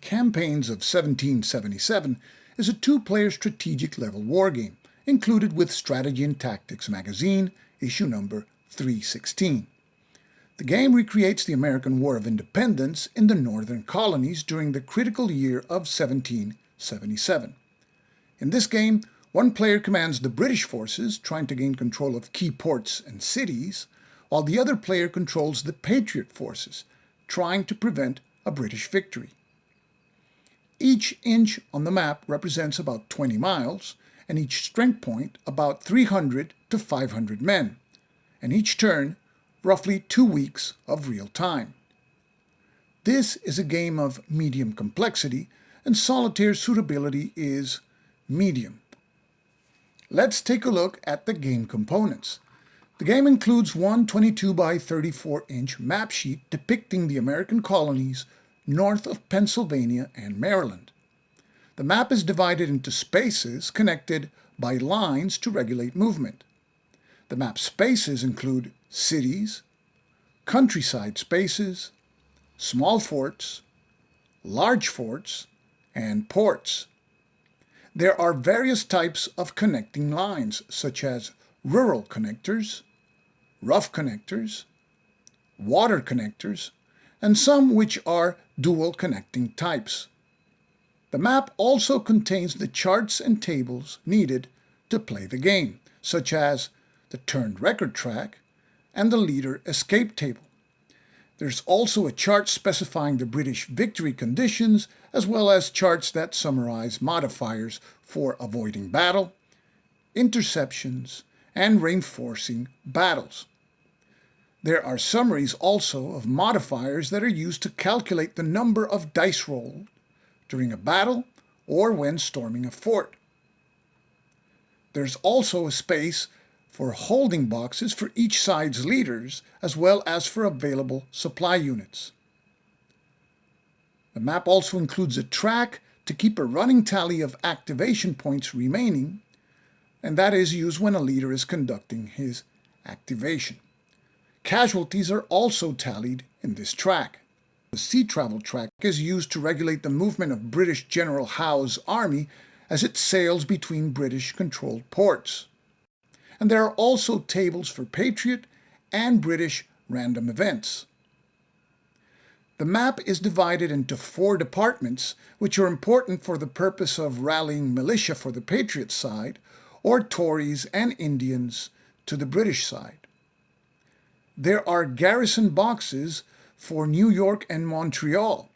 Campaigns of 1777 is a two-player strategic level wargame, included with Strategy and Tactics magazine, issue number 316. The game recreates the American War of Independence in the northern colonies during the critical year of 1777. In this game, one player commands the British forces, trying to gain control of key ports and cities, while the other player controls the Patriot forces, trying to prevent a British victory. Each inch on the map represents about 20 miles, and each strength point about 300 to 500 men, and each turn roughly 2 weeks of real time. This is a game of medium complexity, and Solitaire's suitability is medium. Let's take a look at the game components. The game includes one 22 by 34 inch map sheet depicting the American colonies north of Pennsylvania and Maryland. The map is divided into spaces connected by lines to regulate movement. The map spaces include cities, countryside spaces, small forts, large forts, and ports. There are various types of connecting lines, such as rural connectors, rough connectors, water connectors, and some which are dual connecting types. The map also contains the charts and tables needed to play the game, such as the turned record track and the leader escape table. There's also a chart specifying the British victory conditions, as well as charts that summarize modifiers for avoiding battle, interceptions, and reinforcing battles. There are summaries also of modifiers that are used to calculate the number of dice rolled during a battle or when storming a fort. There's also a space for holding boxes for each side's leaders, as well as for available supply units. The map also includes a track to keep a running tally of activation points remaining, and that is used when a leader is conducting his activation. Casualties are also tallied in this track. The sea travel track is used to regulate the movement of British General Howe's army as it sails between British-controlled ports. And there are also tables for Patriot and British random events. The map is divided into 4 departments, which are important for the purpose of rallying militia for the Patriot side, or Tories and Indians to the British side. There are garrison boxes for New York and Montreal,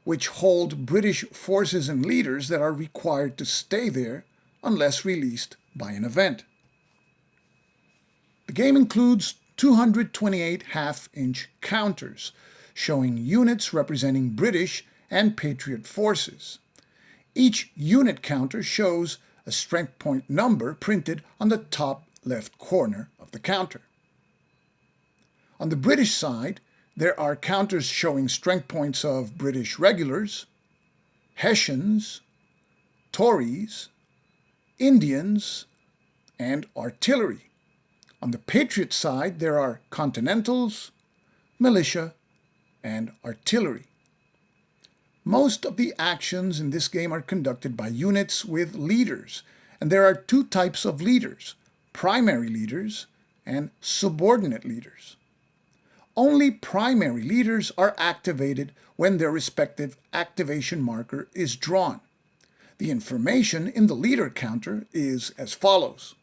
which hold British forces and leaders that are required to stay there unless released by an event. The game includes 228 half-inch counters, showing units representing British and Patriot forces. Each unit counter shows a strength point number printed on the top left corner of the counter. On the British side, there are counters showing strength points of British regulars, Hessians, Tories, Indians, and artillery. On the Patriot side, there are Continentals, militia, and artillery. Most of the actions in this game are conducted by units with leaders, and there are 2 types of leaders, primary leaders and subordinate leaders. Only primary leaders are activated when their respective activation marker is drawn. The information in the leader counter is as follows.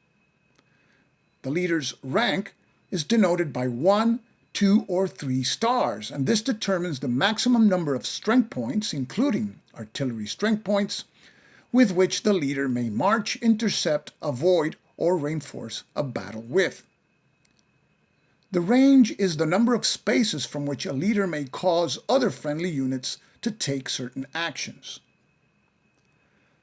The leader's rank is denoted by 1, 2, or 3 stars, and this determines the maximum number of strength points, including artillery strength points, with which the leader may march, intercept, avoid, or reinforce a battle with. The range is the number of spaces from which a leader may cause other friendly units to take certain actions.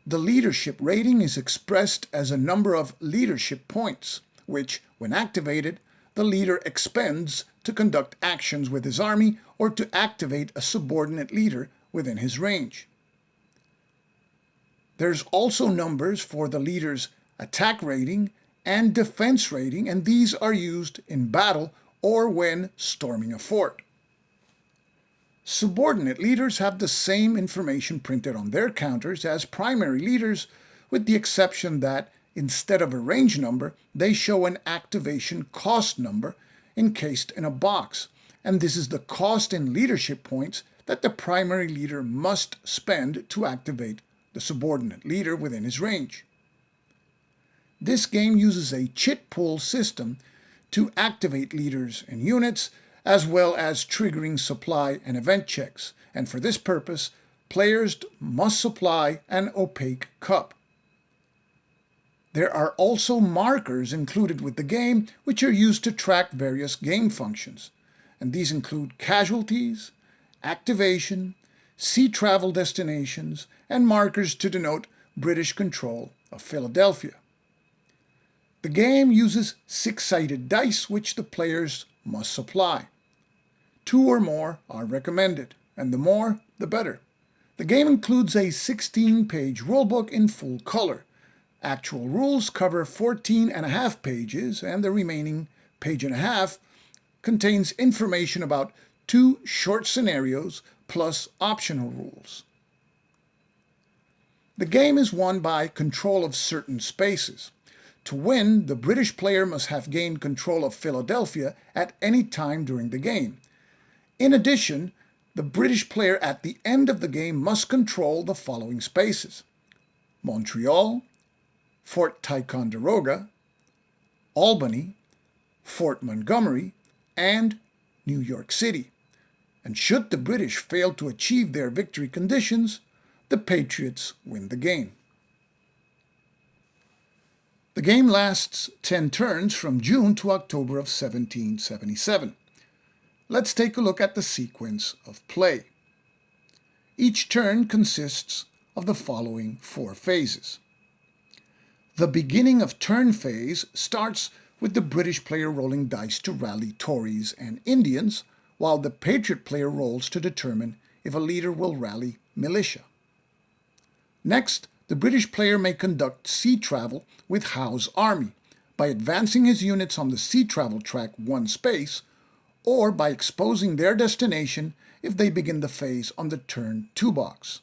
The leadership rating is expressed as a number of leadership points, which, when activated, the leader expends to conduct actions with his army or to activate a subordinate leader within his range. There's also numbers for the leader's attack rating and defense rating, and these are used in battle or when storming a fort. Subordinate leaders have the same information printed on their counters as primary leaders, with the exception that instead of a range number, they show an activation cost number encased in a box, and this is the cost in leadership points that the primary leader must spend to activate the subordinate leader within his range. This game uses a chit pool system to activate leaders and units, as well as triggering supply and event checks, and for this purpose, players must supply an opaque cup. There are also markers included with the game which are used to track various game functions, and these include casualties, activation, sea travel destinations, and markers to denote British control of Philadelphia. The game uses 6-sided dice which the players must supply. 2 or more are recommended, and the more, the better. The game includes a 16-page rulebook in full color. Actual rules cover 14.5 pages, and the remaining page and a half contains information about 2 short scenarios plus optional rules. The game is won by control of certain spaces. To win, the British player must have gained control of Philadelphia at any time during the game. In addition, the British player at the end of the game must control the following spaces: Montreal, Fort Ticonderoga, Albany, Fort Montgomery, and New York City. And should the British fail to achieve their victory conditions, the Patriots win the game. The game lasts 10 turns from June to October of 1777. Let's take a look at the sequence of play. Each turn consists of the following 4 phases. The beginning of turn phase starts with the British player rolling dice to rally Tories and Indians, while the Patriot player rolls to determine if a leader will rally militia. Next, the British player may conduct sea travel with Howe's army by advancing his units on the sea travel track 1 space, or by exposing their destination if they begin the phase on the turn 2 box.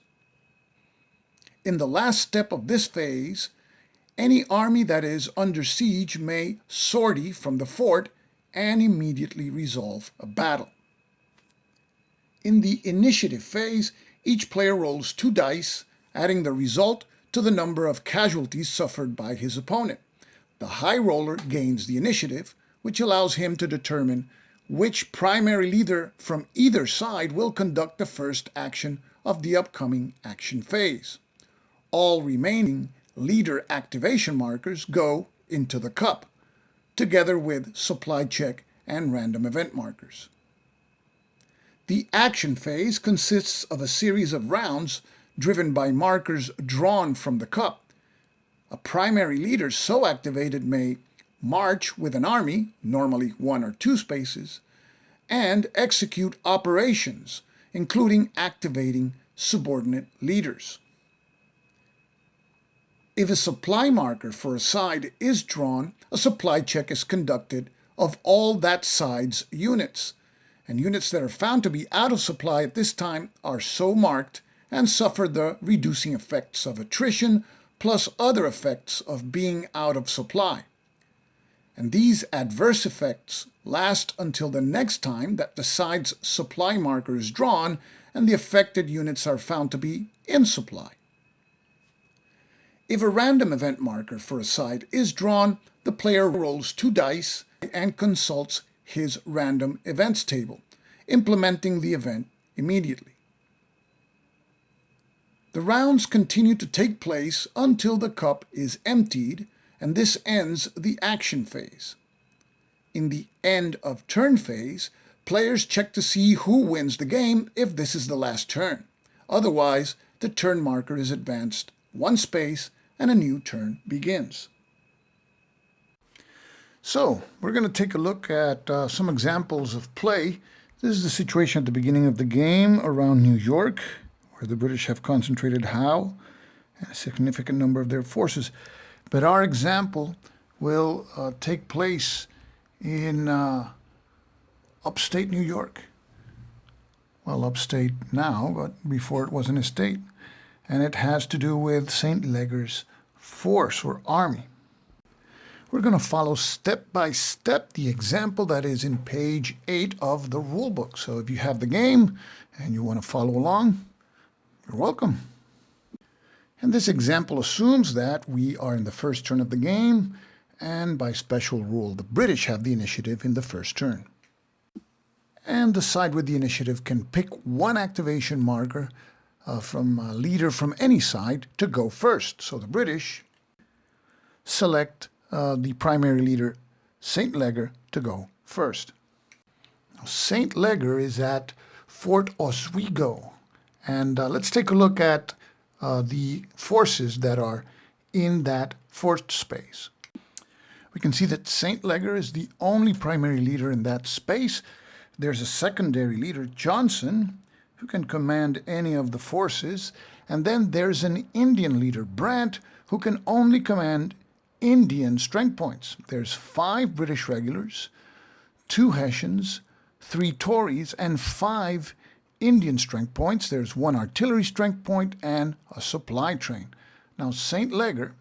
In the last step of this phase, any army that is under siege may sortie from the fort and immediately resolve a battle. In the initiative phase, each player rolls 2 dice, adding the result to the number of casualties suffered by his opponent. The high roller gains the initiative, which allows him to determine which primary leader from either side will conduct the first action of the upcoming action phase. All remaining leader activation markers go into the cup, together with supply check and random event markers. The action phase consists of a series of rounds driven by markers drawn from the cup. A primary leader so activated may march with an army, normally 1 or 2 spaces, and execute operations, including activating subordinate leaders. If a supply marker for a side is drawn, a supply check is conducted of all that side's units, and units that are found to be out of supply at this time are so marked and suffer the reducing effects of attrition plus other effects of being out of supply. And these adverse effects last until the next time that the side's supply marker is drawn and the affected units are found to be in supply. If a random event marker for a side is drawn, the player rolls 2 dice and consults his random events table, implementing the event immediately. The rounds continue to take place until the cup is emptied, and this ends the action phase. In the end of turn phase, players check to see who wins the game if this is the last turn. Otherwise, the turn marker is advanced 1 space and a new turn begins. So, we're going to take a look at some examples of play. This is the situation at the beginning of the game around New York, where the British have concentrated Howe and a significant number of their forces. But our example will take place in upstate New York. well, upstate now, but before it was an estate. And it has to do with St. Leger's force or army. We're going to follow step by step the example that is in page 8 of the rulebook. So if you have the game and you want to follow along, you're welcome. And this example assumes that we are in the first turn of the game, and by special rule, the British have the initiative in the first turn. And the side with the initiative can pick one activation marker from a leader from any side to go first. So the British select the primary leader, St. Leger, to go first. Now, St. Leger is at Fort Oswego. And let's take a look at the forces that are in that fort space. We can see that St. Leger is the only primary leader in that space. There's a secondary leader, Johnson, who can command any of the forces. And then there's an Indian leader, Brant, who can only command Indian strength points. There's 5 British regulars, 2 Hessians, 3 Tories, and 5 Indian strength points. There's 1 artillery strength point and a supply train. Now, St. Leger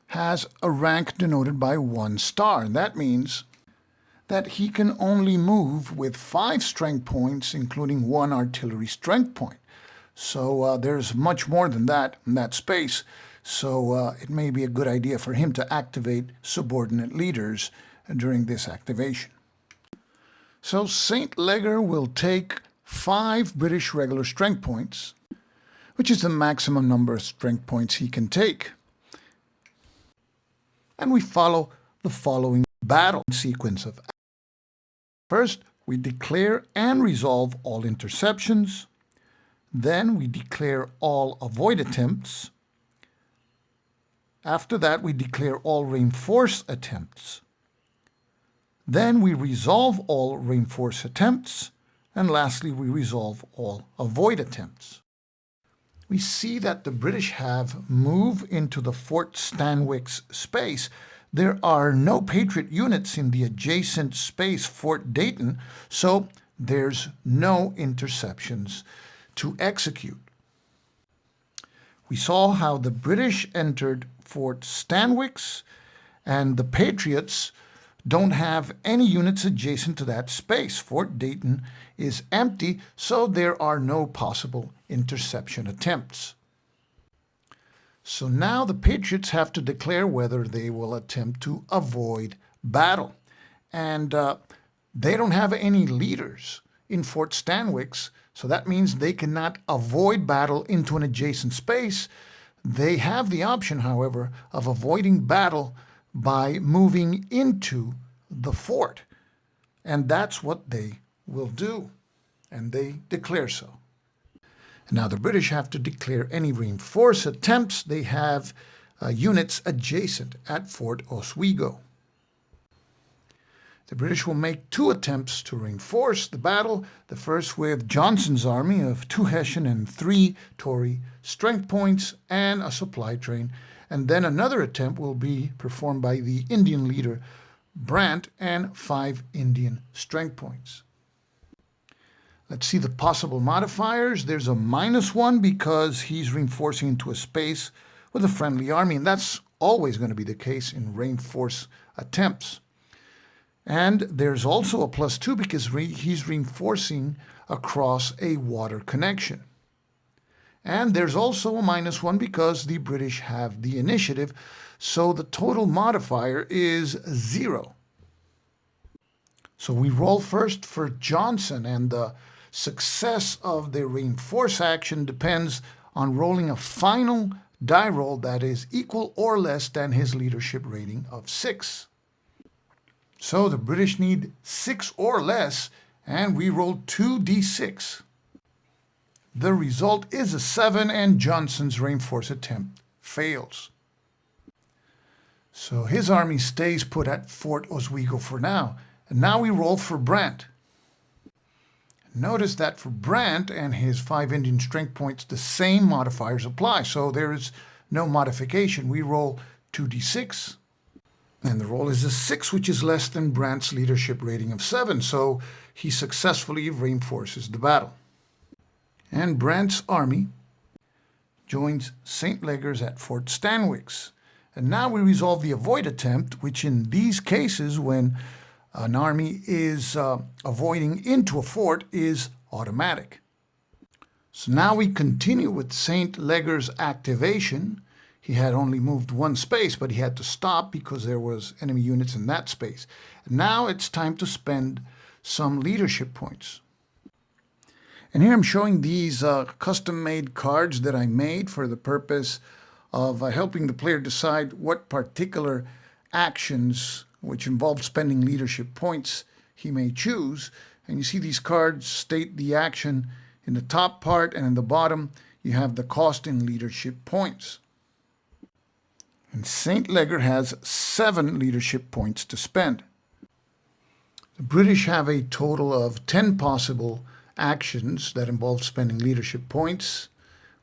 has a rank denoted by 1 star. That means that he can only move with 5 strength points, including 1 artillery strength point. So there's much more than that in that space. So it may be a good idea for him to activate subordinate leaders during this activation. So St. Leger will take 5 British regular strength points, which is the maximum number of strength points he can take. And we follow the following battle sequence of actions. First, we declare and resolve all interceptions. Then we declare all avoid attempts. After that, we declare all reinforce attempts. Then we resolve all reinforce attempts. And lastly, we resolve all avoid attempts. We see that the British have moved into the Fort Stanwix space. There are no Patriot units in the adjacent space, Fort Dayton, so there's no interceptions to execute. We saw how the British entered Fort Stanwix, and the Patriots don't have any units adjacent to that space. Fort Dayton is empty, so there are no possible interception attempts. So now the Patriots have to declare whether they will attempt to avoid battle. And they don't have any leaders in Fort Stanwix, so that means they cannot avoid battle into an adjacent space. They have the option, however, of avoiding battle by moving into the fort. And that's what they will do. And they declare so. Now the British have to declare any reinforce attempts. They have units adjacent at Fort Oswego. The British will make 2 attempts to reinforce the battle, the first with Johnson's army of 2 Hessian and 3 Tory strength points and a supply train, and then another attempt will be performed by the Indian leader Brant and 5 Indian strength points. Let's see the possible modifiers. There's a -1 because he's reinforcing into a space with a friendly army, and that's always going to be the case in reinforce attempts. And there's also a +2 because he's reinforcing across a water connection. And there's also a -1 because the British have the initiative, so the total modifier is 0. So we roll first for Johnson, and the success of the reinforce action depends on rolling a final die roll that is equal or less than his leadership rating of 6. So the British need 6 or less, and we roll 2d6. The result is a 7, and Johnson's reinforce attempt fails. So his army stays put at Fort Oswego for now. And now we roll for Brant. Notice that for Brant and his 5 Indian strength points, the same modifiers apply. So there is no modification. We roll 2d6. And the roll is a 6, which is less than Brant's leadership rating of 7. So he successfully reinforces the battle. And Brandt's army joins St. Leger's at Fort Stanwix. And now we resolve the avoid attempt, which in these cases, when an army is avoiding into a fort, is automatic. So now we continue with St. Leger's activation. He had only moved one space, but he had to stop because there was enemy units in that space. And now it's time to spend some leadership points. And here I'm showing these custom-made cards that I made for the purpose of helping the player decide what particular actions, which involve spending leadership points, he may choose. And you see these cards state the action in the top part, and in the bottom you have the cost in leadership points. And St. Leger has 7 leadership points to spend. The British have a total of 10 possible actions that involve spending leadership points.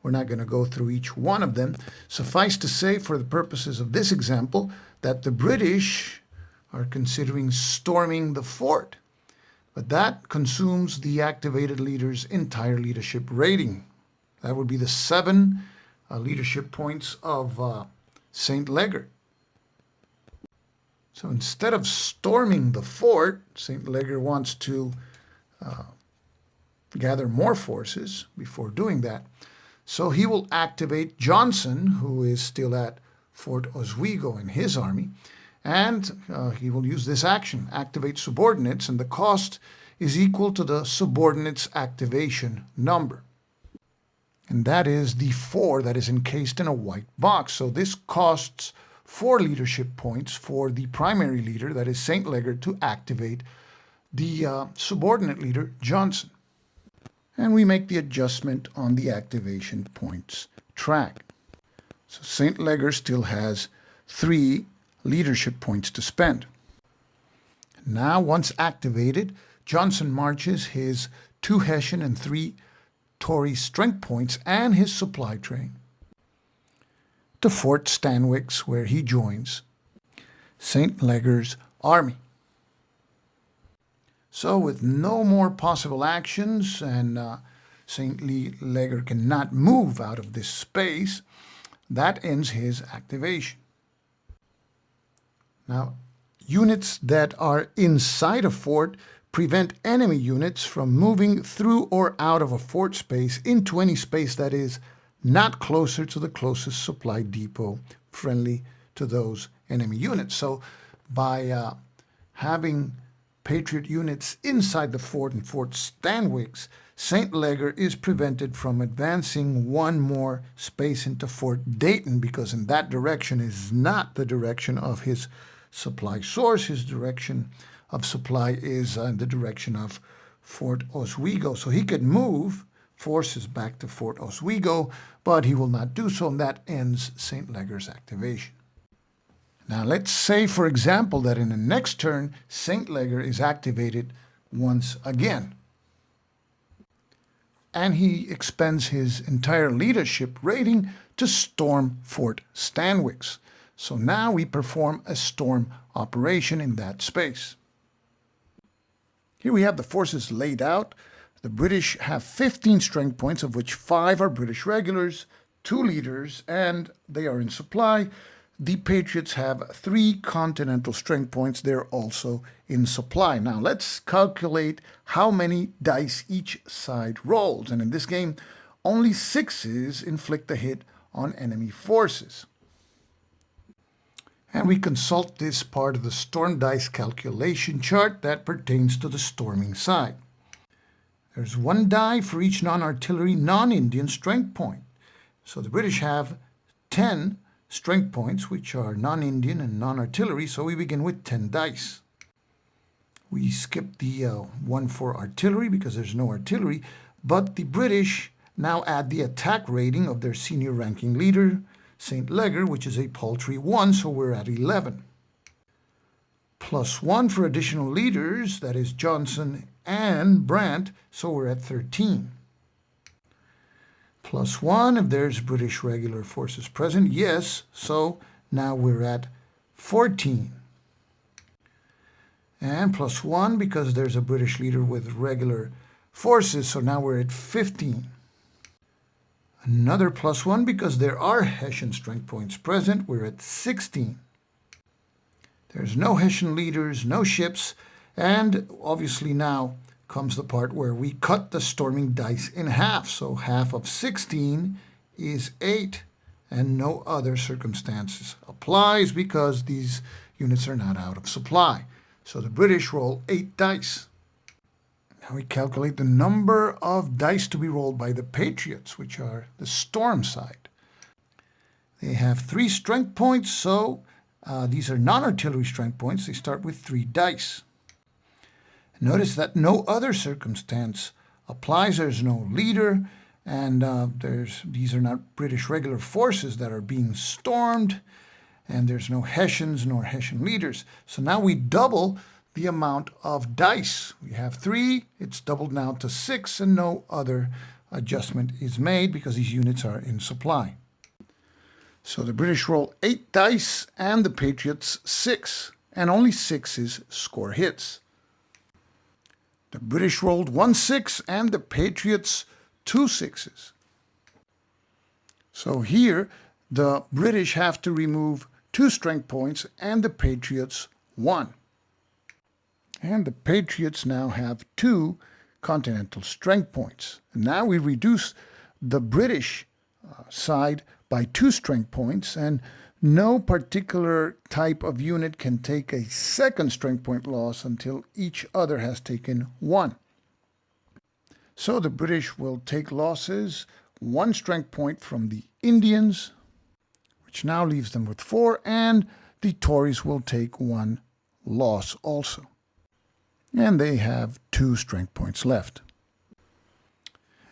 We're not going to go through each one of them. Suffice to say, for the purposes of this example, that the British are considering storming the fort. But that consumes the activated leader's entire leadership rating. That would be the 7 leadership points of St. Leger. So instead of storming the fort, St. Leger wants to gather more forces before doing that. So he will activate Johnson, who is still at Fort Oswego in his army, and he will use this action, activate subordinates, and the cost is equal to the subordinates activation number. And that is the 4 that is encased in a white box. So this costs 4 leadership points for the primary leader, that is St. Leger, to activate the subordinate leader, Johnson. And we make the adjustment on the activation points track. So St. Leger still has 3 leadership points to spend. Now, once activated, Johnson marches his 2 Hessian and 3 Tory strength points and his supply train to Fort Stanwix, where he joins St. Leger's army. So with no more possible actions, and St. Leger cannot move out of this space, that ends his activation. Now, units that are inside a fort prevent enemy units from moving through or out of a fort space into any space that is not closer to the closest supply depot friendly to those enemy units. So by having Patriot units inside the fort in Fort Stanwix, St. Leger is prevented from advancing one more space into Fort Dayton, because in that direction is not the direction of his supply source. His direction of supply is in the direction of Fort Oswego. So he could move forces back to Fort Oswego, but he will not do so, and that ends St. Leger's activation. Now let's say, for example, that in the next turn, St. Leger is activated once again. And he expends his entire leadership rating to storm Fort Stanwix. So now we perform a storm operation in that space. Here we have the forces laid out. The British have 15 strength points, of which 5 are British regulars, 2 leaders, and they are in supply. The Patriots have 3 continental strength points. They're also in supply. Now let's calculate how many dice each side rolls. And in this game, only 6s inflict a hit on enemy forces. And we consult this part of the storm dice calculation chart that pertains to the storming side. There's 1 die for each non-artillery, non-Indian strength point. So the British have 10 strength points, which are non-Indian and non-artillery, so we begin with 10 dice. We skip the 1 for artillery because there's no artillery, but the British now add the attack rating of their senior ranking leader, St. Leger, which is a paltry 1, so we're at 11. Plus 1 for additional leaders, that is Johnson and Brandt, so we're at 13. Plus 1 if there's British regular forces present, yes, so now we're at 14. And +1 because there's a British leader with regular forces, so now we're at 15. Another +1 because there are Hessian strength points present, we're at 16. There's no Hessian leaders, no ships, and obviously now comes the part where we cut the storming dice in half. So half of 16 is 8, and no other circumstances applies because these units are not out of supply. So the British roll 8 dice. Now we calculate the number of dice to be rolled by the Patriots, which are the storm side. They have 3 strength points, so these are non-artillery strength points. They start with 3 dice. Notice that no other circumstance applies. There's no leader, and these are not British regular forces that are being stormed, and there's no Hessians nor Hessian leaders. So now we double the amount of dice. We have 3, it's doubled now to 6, and no other adjustment is made because these units are in supply. So the British roll 8 dice and the Patriots 6, and only 6s score hits. The British rolled 1 6 and the Patriots 2 6s. So here the British have to remove 2 strength points and the Patriots 1. And the Patriots now have 2 continental strength points. And now we reduce the British side by 2 strength points, and no particular type of unit can take a second strength point loss until each other has taken 1. So the British will take losses, 1 strength point from the Indians, which now leaves them with 4, and the Tories will take 1 loss also. And they have 2 strength points left.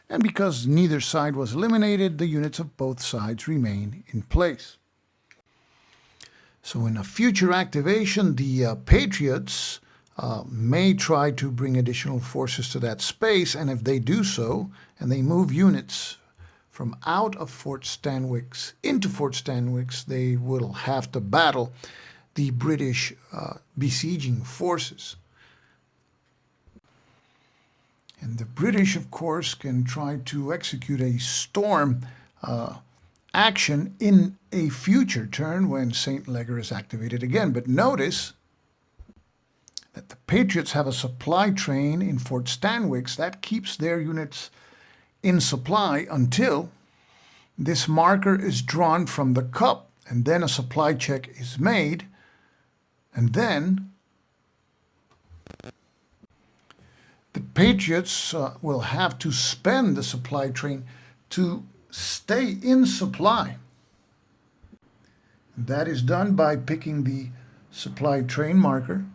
And because neither side was eliminated, the units of both sides remain in place. So in a future activation, the Patriots may try to bring additional forces to that space, and if they do so, and they move units from out of Fort Stanwix into Fort Stanwix, they will have to battle the British besieging forces. And the British, of course, can try to execute a storm action in a future turn when St. Leger is activated again. But notice that the Patriots have a supply train in Fort Stanwix that keeps their units in supply until this marker is drawn from the cup, and then a supply check is made, and then the Patriots will have to spend the supply train to stay in supply. That is done by picking the supply train marker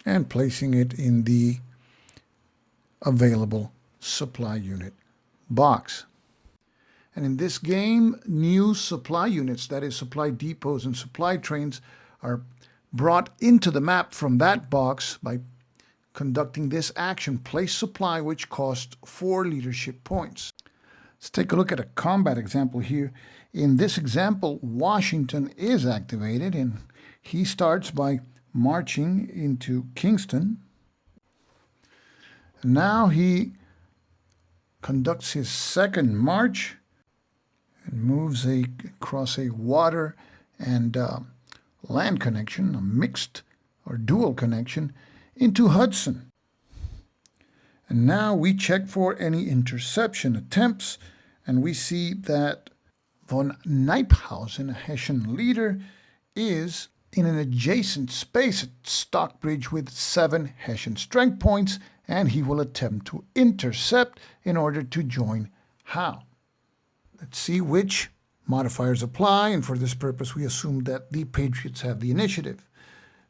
and placing it in the available supply unit box. And in this game, new supply units, that is supply depots and supply trains, are brought into the map from that box by conducting this action, place supply, which costs 4 leadership points. Let's take a look at a combat example here. In this example, Washington is activated, and he starts by marching into Kingston. And now he conducts his second march and moves across a water and land connection, a mixed or dual connection, into Hudson. And now we check for any interception attempts, and we see that von Kniphausen, a Hessian leader, is in an adjacent space at Stockbridge with 7 Hessian strength points, and he will attempt to intercept in order to join Howe. Let's see which modifiers apply, and for this purpose we assume that the Patriots have the initiative.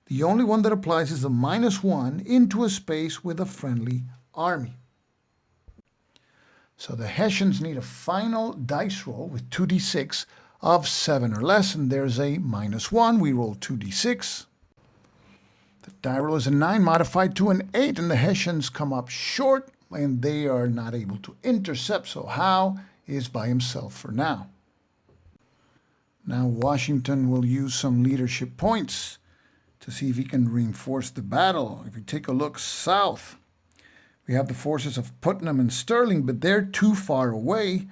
The only one that applies is the -1 into a space with a friendly army. So the Hessians need a final dice roll with 2d6 of 7 or less, and there's a -1. We roll 2d6. The die roll is a 9 modified to an 8, and the Hessians come up short, and they are not able to intercept, so Howe is by himself for now. Now Washington will use some leadership points. to see if he can reinforce the battle. If we take a look south, we have the forces of Putnam and Stirling, but they're too far away.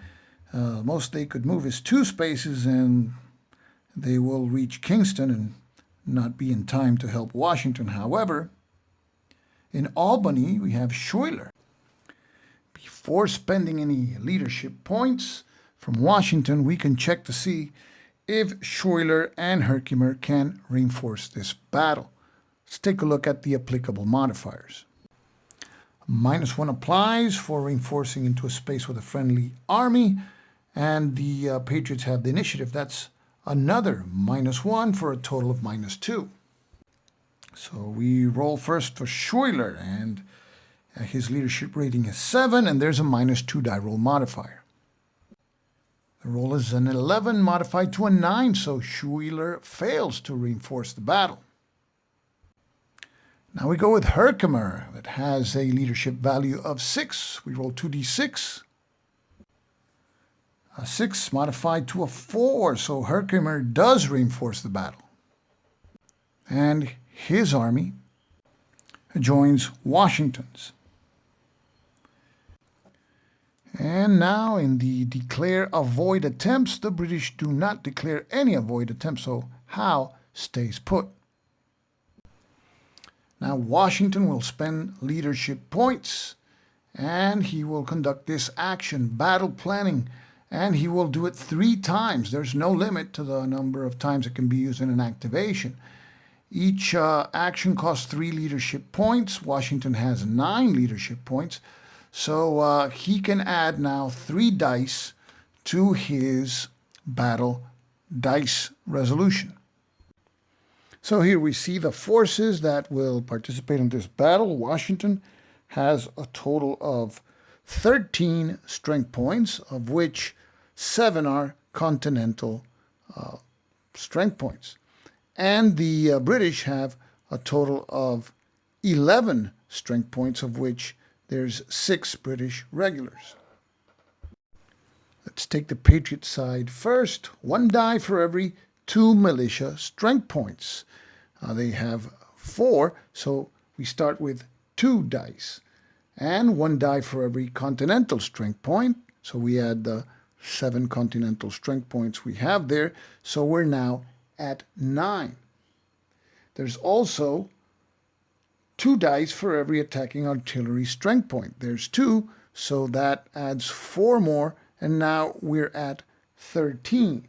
Most they could move is 2 spaces, and they will reach Kingston and not be in time to help Washington. However, in Albany, we have Schuyler. Before spending any leadership points from Washington, we can check to see if Schuyler and Herkimer can reinforce this battle. Let's take a look at the applicable modifiers. -1 applies for reinforcing into a space with a friendly army, and the Patriots have the initiative. That's another -1 for a total of -2. So we roll first for Schuyler, and his leadership rating is 7, and there's a -2 die roll modifier. The roll is an 11 modified to a 9, so Schuyler fails to reinforce the battle. Now we go with Herkimer, that has a leadership value of 6. We roll 2d6. A 6 modified to a 4, so Herkimer does reinforce the battle. And his army joins Washington's. And now in the declare avoid attempts, the British do not declare any avoid attempts, so Howe stays put. Now Washington will spend leadership points, and he will conduct this action, battle planning, and he will do it 3 times. There's no limit to the number of times it can be used in an activation. Each action costs 3 leadership points. Washington has 9 leadership points, so he can add now 3 dice to his battle dice resolution. So here we see the forces that will participate in this battle. Washington has a total of 13 strength points, of which 7 are continental strength points. And the British have a total of 11 strength points, of which there's 6 British regulars. Let's take the Patriot side first. 1 die for every 2 militia strength points. They have 4, so we start with 2 dice. And 1 die for every continental strength point, so we add the 7 continental strength points we have there, so we're now at 9. There's also 2 dice for every attacking artillery strength point. There's 2, so that adds 4 more, and now we're at 13.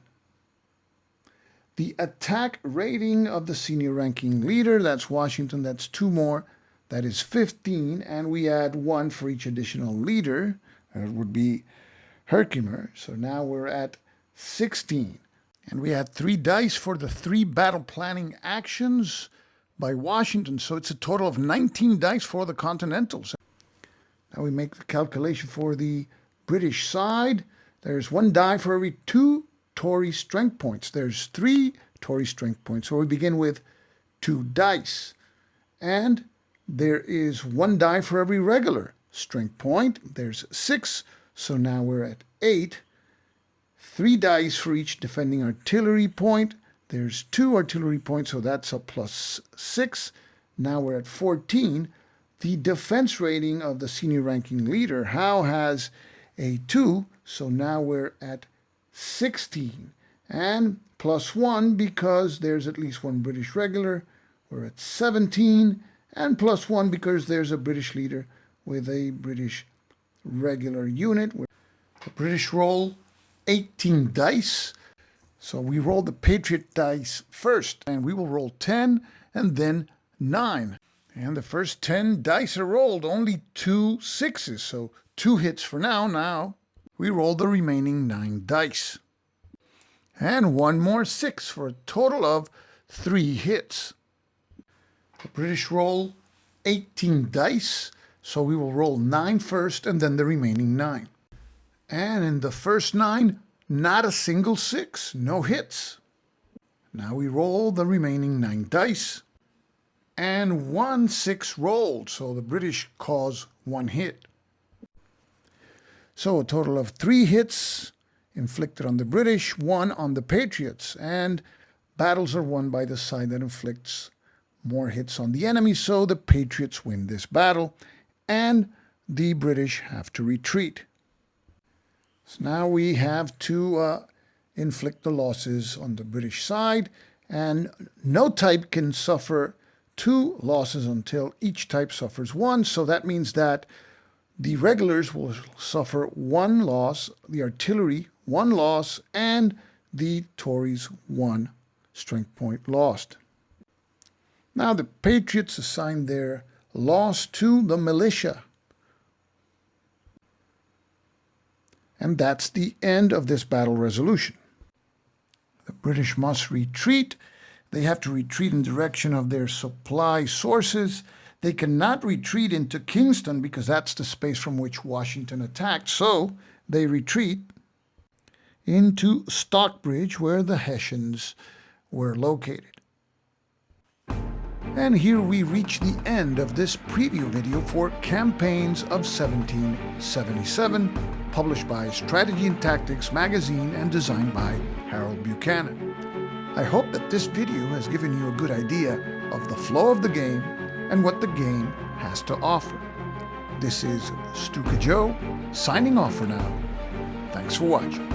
The attack rating of the senior ranking leader, that's Washington, that's 2 more, that is 15, and we add 1 for each additional leader. That would be Herkimer, so now we're at 16. And we had 3 dice for the 3 battle planning actions by Washington, so it's a total of 19 dice for the Continentals. Now we make the calculation for the British side. There's 1 die for every 2 Tory strength points. There's 3 Tory strength points, so we begin with 2 dice. And there is 1 die for every regular strength point. There's 6, so now we're at 8. 3 dice for each defending artillery point. There's 2 artillery points, so that's a +6. Now we're at 14. The defense rating of the senior ranking leader, Howe, has a 2, so now we're at 16. And +1 because there's at least 1 British regular, we're at 17. And +1 because there's a British leader with a British regular unit. The British roll 18 dice. So we roll the Patriot dice first, and we will roll 10 and then 9. And the first 10 dice are rolled, only 2 6s, so 2 hits for now. Now we roll the remaining 9 dice. And 1 more 6 for a total of 3 hits. The British roll 18 dice, so we will roll 9 first and then the remaining 9. And in the first 9, not a single 6, no hits. Now we roll the remaining 9 dice, and 1 6 rolled, so the British cause 1 hit. So a total of 3 hits inflicted on the British, 1 on the Patriots, and battles are won by the side that inflicts more hits on the enemy, so the Patriots win this battle, and the British have to retreat. So now we have to inflict the losses on the British side, and no type can suffer 2 losses until each type suffers 1, so that means that the regulars will suffer 1 loss, the artillery 1 loss, and the Tories 1 strength point lost. Now the Patriots assign their loss to the militia. And that's the end of this battle resolution. The British must retreat. They have to retreat in direction of their supply sources. They cannot retreat into Kingston because that's the space from which Washington attacked. So they retreat into Stockbridge, where the Hessians were located. And here we reach the end of this preview video for Campaigns of 1777, published by Strategy and Tactics magazine and designed by Harold Buchanan. I hope that this video has given you a good idea of the flow of the game and what the game has to offer. This is Stuka Joe, signing off for now. Thanks for watching.